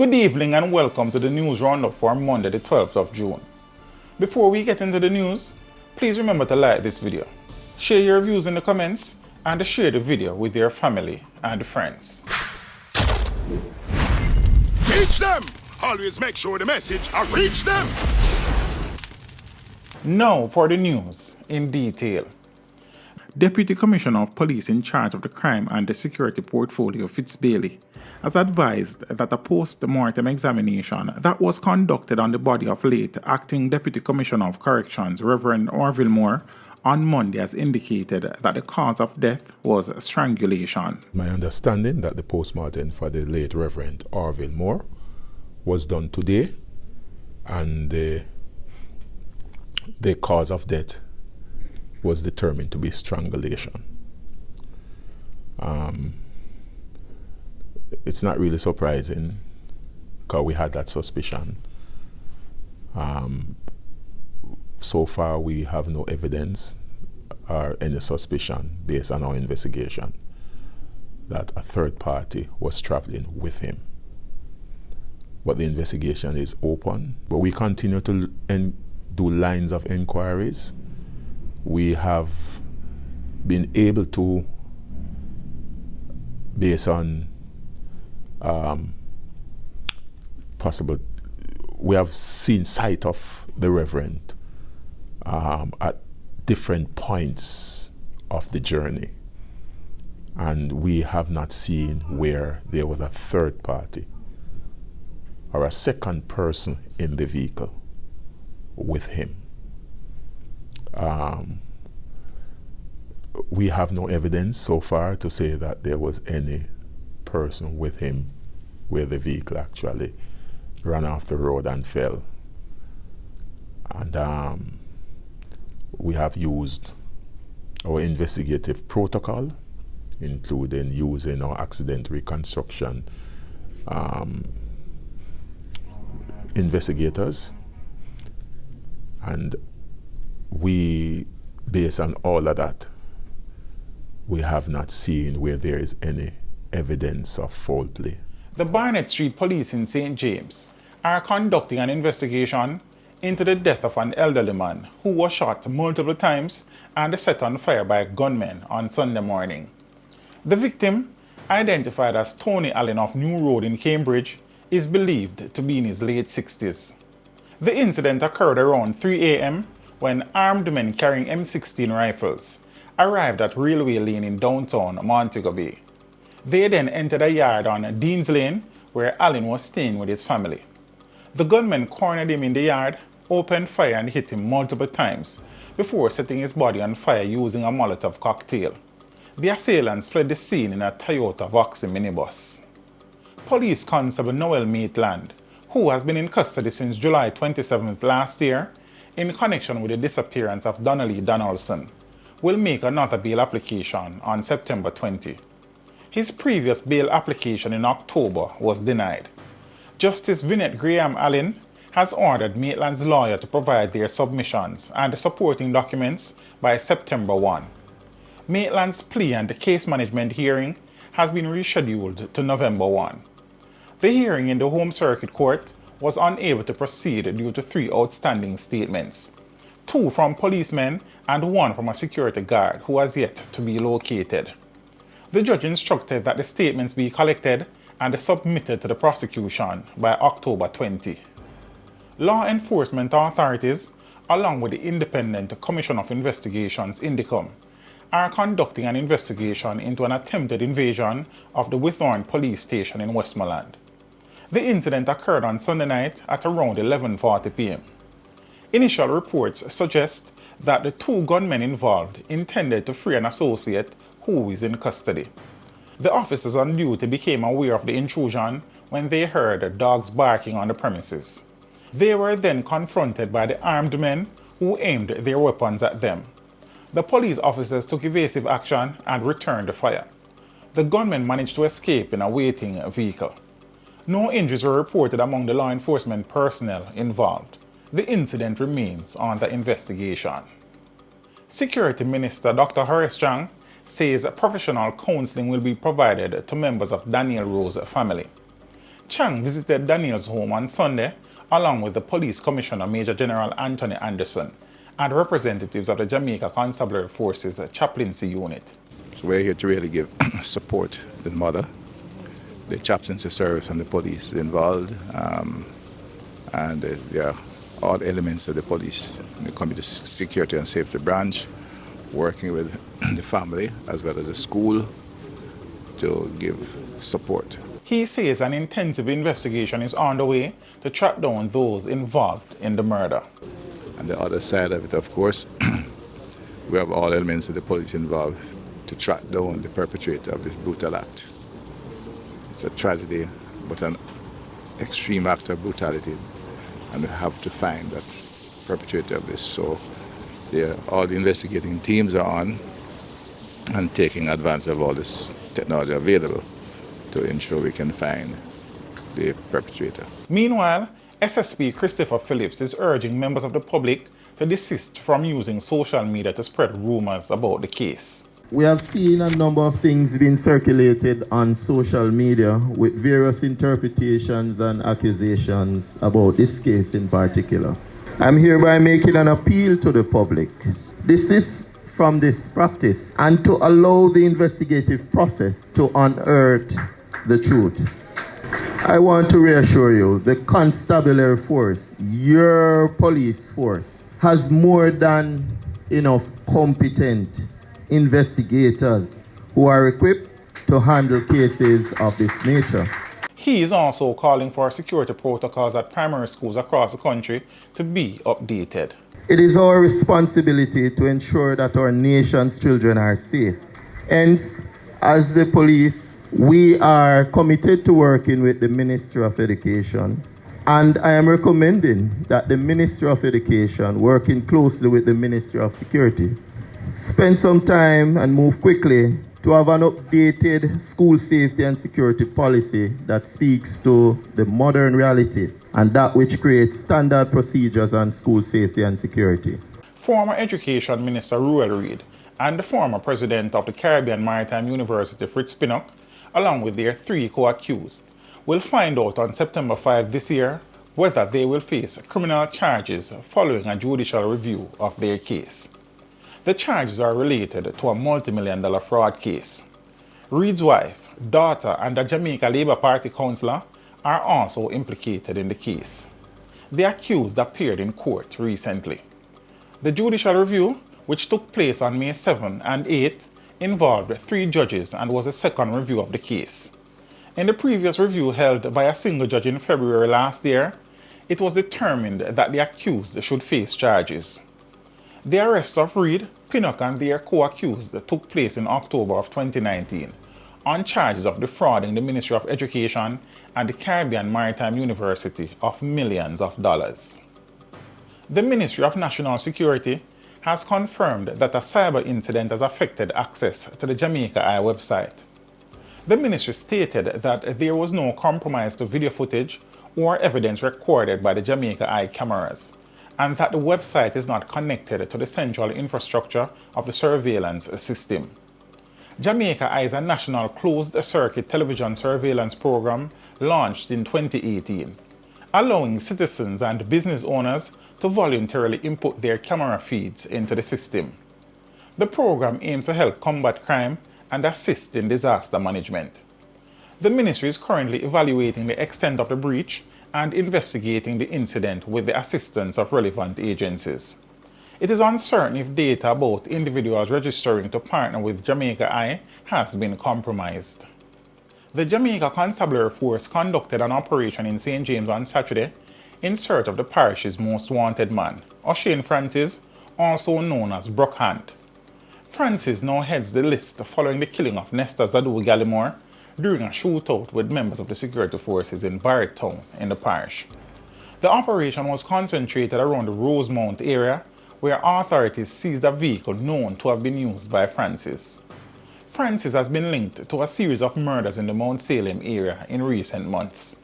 Good evening and welcome to the news roundup for Monday the 12th of June. Before we get into the news, please remember to like this video, share your views in the comments, and share the video with your family and friends. Reach them! Always make sure the message reach them! Now for the news in detail. Deputy Commissioner of Police in charge of the crime and the security portfolio, Fitzbailey, has advised that a post-mortem examination that was conducted on the body of late Acting Deputy Commissioner of Corrections, Reverend Orville Moore, on Monday has indicated that the cause of death was strangulation. My understanding that the post-mortem for the late Reverend Orville Moore was done today, and the cause of death was determined to be strangulation. It's not really surprising because we had that suspicion. So far we have no evidence or any suspicion based on our investigation that a third party was traveling with him. But the investigation is open, but we continue to do lines of inquiries. We have been able to, based on we have seen sight of the Reverend at different points of the journey, and we have not seen where there was a third party or a second person in the vehicle with him. We have no evidence so far to say that there was any person with him where the vehicle actually ran off the road and fell. And we have used our investigative protocol, including using our accident reconstruction investigators, and we, based on all of that, we have not seen where there is any evidence of foul play. The Barnett Street Police in St. James are conducting an investigation into the death of an elderly man who was shot multiple times and set on fire by gunmen on Sunday morning. The victim, identified as Tony Allen of New Road in Cambridge, is believed to be in his late 60s. The incident occurred around 3 a.m. when armed men carrying M16 rifles arrived at Railway Lane in downtown Montego Bay. They then entered a yard on Dean's Lane where Allen was staying with his family. The gunmen cornered him in the yard, opened fire and hit him multiple times before setting his body on fire using a Molotov cocktail. The assailants fled the scene in a Toyota Vauxhall minibus. Police Constable Noel Maitland, who has been in custody since July 27th last year in connection with the disappearance of Donnelly Donaldson, will make another bail application on September 20. His previous bail application in October was denied. Justice Vinette Graham Allen has ordered Maitland's lawyer to provide their submissions and supporting documents by September 1. Maitland's plea and the case management hearing has been rescheduled to November 1. The hearing in the Home Circuit Court was unable to proceed due to 3 outstanding statements, 2 from policemen and 1 from a security guard who has yet to be located. The judge instructed that the statements be collected and submitted to the prosecution by October 20. Law enforcement authorities, along with the Independent Commission of Investigations (INDICOM), are conducting an investigation into an attempted invasion of the Withorn police station in Westmoreland. The incident occurred on Sunday night at around 11:40 p.m. Initial reports suggest that the 2 gunmen involved intended to free an associate who is in custody. The officers on duty became aware of the intrusion when they heard dogs barking on the premises. They were then confronted by the armed men who aimed their weapons at them. The police officers took evasive action and returned the fire. The gunmen managed to escape in a waiting vehicle. No injuries were reported among the law enforcement personnel involved. The incident remains under investigation. Security Minister Dr. Horace Chang says professional counseling will be provided to members of Daniel Rose's family. Chang visited Daniel's home on Sunday along with the Police Commissioner Major General Anthony Anderson and representatives of the Jamaica Constabulary Force's chaplaincy unit. So we're here to really give support to the mother, the chaplaincy service and the police involved, and all elements of the police, the Community Security and Safety Branch, working with the family as well as the school to give support. He says an intensive investigation is underway to track down those involved in the murder. And the other side of it, of course, we have all elements of the police involved to track down the perpetrator of this brutal act. It's a tragedy, but an extreme act of brutality, and we have to find that perpetrator of this. So all the investigating teams are on and taking advantage of all this technology available to ensure we can find the perpetrator. Meanwhile, SSP Christopher Phillips is urging members of the public to desist from using social media to spread rumors about the case. We have seen a number of things being circulated on social media with various interpretations and accusations about this case in particular. I'm hereby making an appeal to the public. Desist from this practice and to allow the investigative process to unearth the truth. I want to reassure you, the constabulary force, your police force, has more than enough competent investigators who are equipped to handle cases of this nature. He is also calling for security protocols at primary schools across the country to be updated. It is our responsibility to ensure that our nation's children are safe. Hence, as the police, we are committed to working with the Ministry of Education, and I am recommending that the Ministry of Education, working closely with the Ministry of Security, spend some time and move quickly to have an updated school safety and security policy that speaks to the modern reality and that which creates standard procedures on school safety and security. Former Education Minister Ruel Reid and the former president of the Caribbean Maritime University, Fritz Pinnock, along with their 3 co-accused, will find out on September 5 this year whether they will face criminal charges following a judicial review of their case. The charges are related to a multi-million-dollar fraud case. Reid's wife, daughter, and a Jamaica Labour Party councillor are also implicated in the case. The accused appeared in court recently. The judicial review, which took place on May 7 and 8, involved 3 judges and was a second review of the case. In the previous review held by a single judge in February last year, it was determined that the accused should face charges. The arrest of Reid, Pinnock, and their co-accused took place in October of 2019 on charges of defrauding the Ministry of Education and the Caribbean Maritime University of millions of dollars. The Ministry of National Security has confirmed that a cyber incident has affected access to the JamaicaEye website. The ministry stated that there was no compromise to video footage or evidence recorded by the JamaicaEye cameras, and that the website is not connected to the central infrastructure of the surveillance system. JamaicaEye is a national closed-circuit television surveillance program launched in 2018, allowing citizens and business owners to voluntarily input their camera feeds into the system. The program aims to help combat crime and assist in disaster management. The ministry is currently evaluating the extent of the breach and investigating the incident with the assistance of relevant agencies. It is uncertain if data about individuals registering to partner with JamaicaEye has been compromised. The Jamaica Constabulary Force conducted an operation in St. James on Saturday in search of the parish's most wanted man, O'Shane Francis, also known as Brookhand. Francis now heads the list following the killing of Nesta Zadou Gallimore during a shootout with members of the security forces in Barretttown in the parish. The operation was concentrated around the Rosemount area, where authorities seized a vehicle known to have been used by Francis. Francis has been linked to a series of murders in the Mount Salem area in recent months.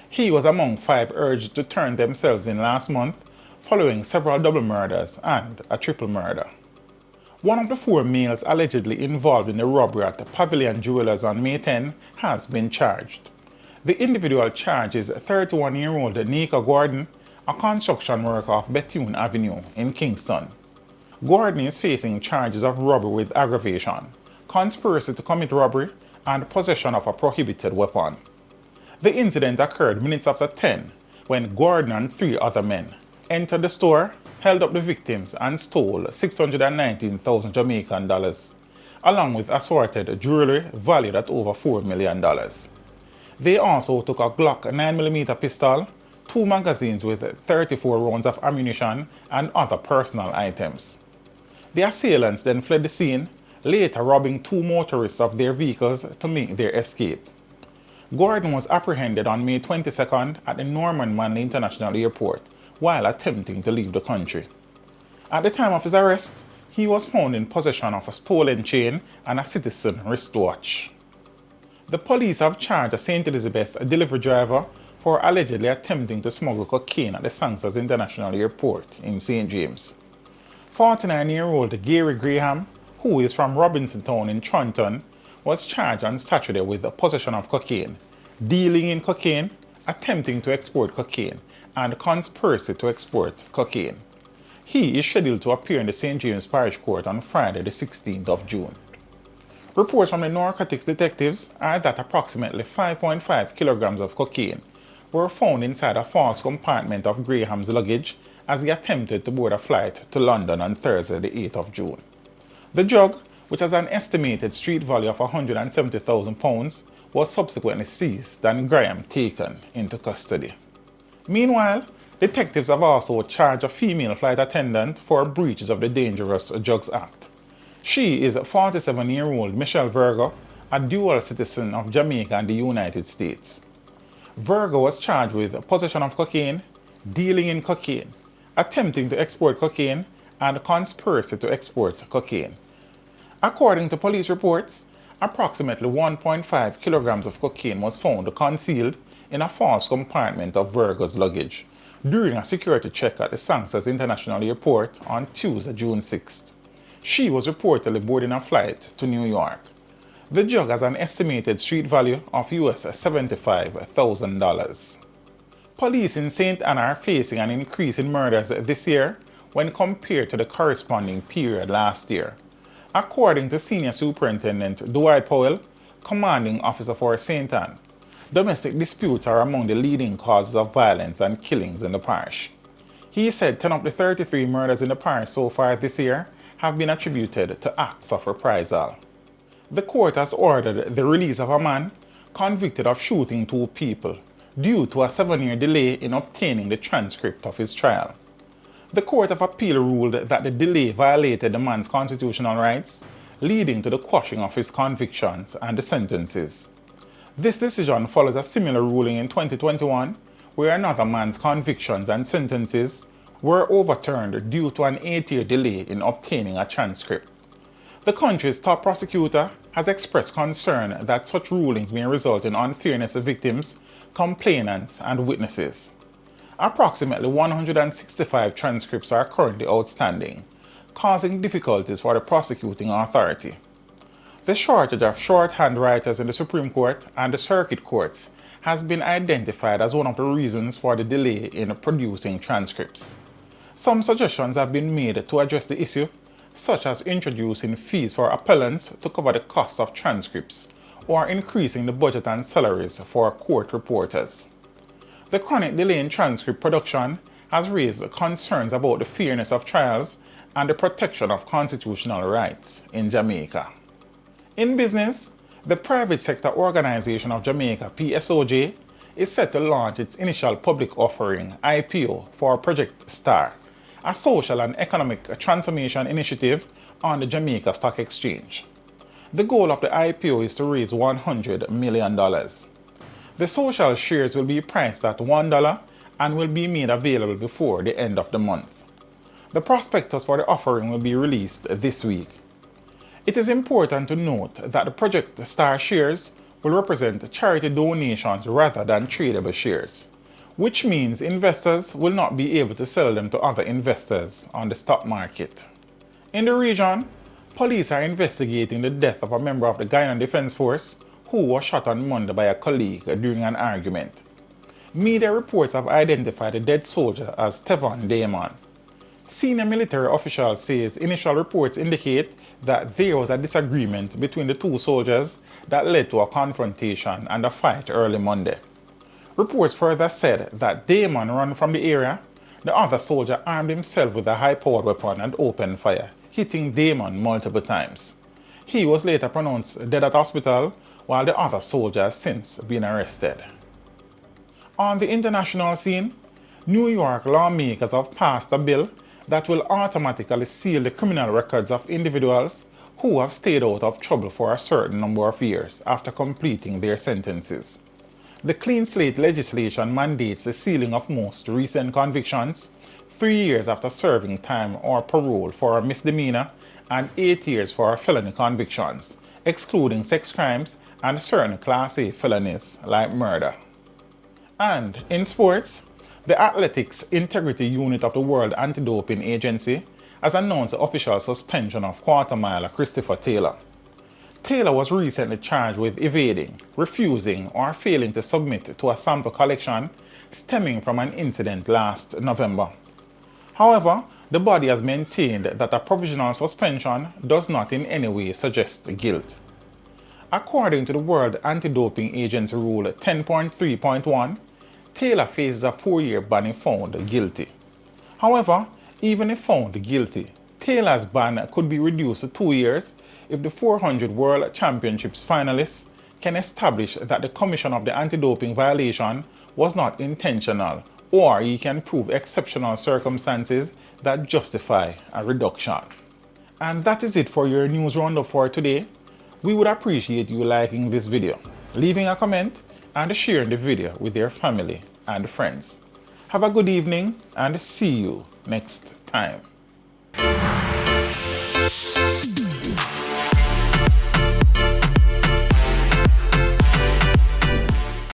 He was among 5 urged to turn themselves in last month, following several double murders and a triple murder. One of the 4 males allegedly involved in the robbery at the Pavilion Jewelers on May 10 has been charged. The individual charged is 31-year-old Nika Gordon, a construction worker of Bethune Avenue in Kingston. Gordon is facing charges of robbery with aggravation, conspiracy to commit robbery, and possession of a prohibited weapon. The incident occurred minutes after 10 when Gordon and 3 other men entered the store, held up the victims, and stole 619,000 Jamaican dollars, along with assorted jewelry valued at over $4 million. They also took a Glock 9mm pistol, 2 magazines with 34 rounds of ammunition, and other personal items. The assailants then fled the scene, later robbing 2 motorists of their vehicles to make their escape. Gordon was apprehended on May 22nd at the Norman Manley International Airport while attempting to leave the country. At the time of his arrest, he was found in possession of a stolen chain and a citizen wristwatch. The police have charged a St. Elizabeth delivery driver for allegedly attempting to smuggle cocaine at the Sangsters International Airport in St. James. 49-year-old Gary Graham, who is from Robinson Town in Trenton, was charged on Saturday with the possession of cocaine, dealing in cocaine, attempting to export cocaine, and conspiracy to export cocaine. He is scheduled to appear in the St. James Parish Court on Friday the 16th of June. Reports from the narcotics detectives are that approximately 5.5 kilograms of cocaine were found inside a false compartment of Graham's luggage as he attempted to board a flight to London on Thursday the 8th of June. The drug, which has an estimated street value of £170,000, was subsequently seized and Graham taken into custody. Meanwhile, detectives have also charged a female flight attendant for breaches of the Dangerous Drugs Act. She is 47-year-old Michelle Virgo, a dual citizen of Jamaica and the United States. Virgo was charged with possession of cocaine, dealing in cocaine, attempting to export cocaine, and conspiracy to export cocaine. According to police reports, approximately 1.5 kilograms of cocaine was found concealed in a false compartment of Virgo's luggage during a security check at the Sangsters International Airport on Tuesday, June 6th. She was reportedly boarding a flight to New York. The drug has an estimated street value of US $75,000. Police in St. Anna are facing an increase in murders this year when compared to the corresponding period last year. According to Senior Superintendent Dwight Powell, commanding officer for St. Ann, domestic disputes are among the leading causes of violence and killings in the parish. He said 10 of the 33 murders in the parish so far this year have been attributed to acts of reprisal. The court has ordered the release of a man convicted of shooting 2 people due to a 7-year delay in obtaining the transcript of his trial. The Court of Appeal ruled that the delay violated the man's constitutional rights, leading to the quashing of his convictions and the sentences. This decision follows a similar ruling in 2021, where another man's convictions and sentences were overturned due to an 8-year delay in obtaining a transcript. The country's top prosecutor has expressed concern that such rulings may result in unfairness to victims, complainants, and witnesses. Approximately 165 transcripts are currently outstanding, causing difficulties for the prosecuting authority. The shortage of shorthand writers in the Supreme Court and the circuit courts has been identified as one of the reasons for the delay in producing transcripts. Some suggestions have been made to address the issue, such as introducing fees for appellants to cover the cost of transcripts, or increasing the budget and salaries for court reporters. The chronic delay in transcript production has raised concerns about the fairness of trials and the protection of constitutional rights in Jamaica. In business, the Private Sector Organization of Jamaica, PSOJ, is set to launch its initial public offering, IPO, for Project Star, a social and economic transformation initiative on the Jamaica Stock Exchange. The goal of the IPO is to raise $100 million. The social shares will be priced at $1 and will be made available before the end of the month. The prospectus for the offering will be released this week. It is important to note that the Project Star shares will represent charity donations rather than tradable shares, which means investors will not be able to sell them to other investors on the stock market. In the region, police are investigating the death of a member of the Guyana Defense Force who was shot on Monday by a colleague during an argument. Media reports have identified the dead soldier as Tevon Damon. Senior military officials say initial reports indicate that there was a disagreement between the two soldiers that led to a confrontation and a fight early Monday. Reports further said that Damon ran from the area. The other soldier armed himself with a high-powered weapon and opened fire, hitting Damon multiple times. He was later pronounced dead at hospital, while the other soldier has since been arrested. On the international scene, New York lawmakers have passed a bill that will automatically seal the criminal records of individuals who have stayed out of trouble for a certain number of years after completing their sentences. The Clean Slate legislation mandates the sealing of most recent convictions 3 years after serving time or parole for a misdemeanor and 8 years for felony convictions, excluding sex crimes and certain Class A felonies like murder. And in sports, the Athletics Integrity Unit of the World Anti-Doping Agency has announced the official suspension of quarter-miler Christopher Taylor. Taylor was recently charged with evading, refusing, or failing to submit to a sample collection stemming from an incident last November. However, the body has maintained that a provisional suspension does not in any way suggest guilt. According to the World Anti-Doping Agency Rule 10.3.1, Taylor faces a 4-year ban if found guilty. However, even if found guilty, Taylor's ban could be reduced to 2 years if the 400 World Championships finalists can establish that the commission of the anti-doping violation was not intentional, or he can prove exceptional circumstances that justify a reduction. And that is it for your news roundup for today. We would appreciate you liking this video, leaving a comment, and sharing the video with your family and friends. Have a good evening and see you next time.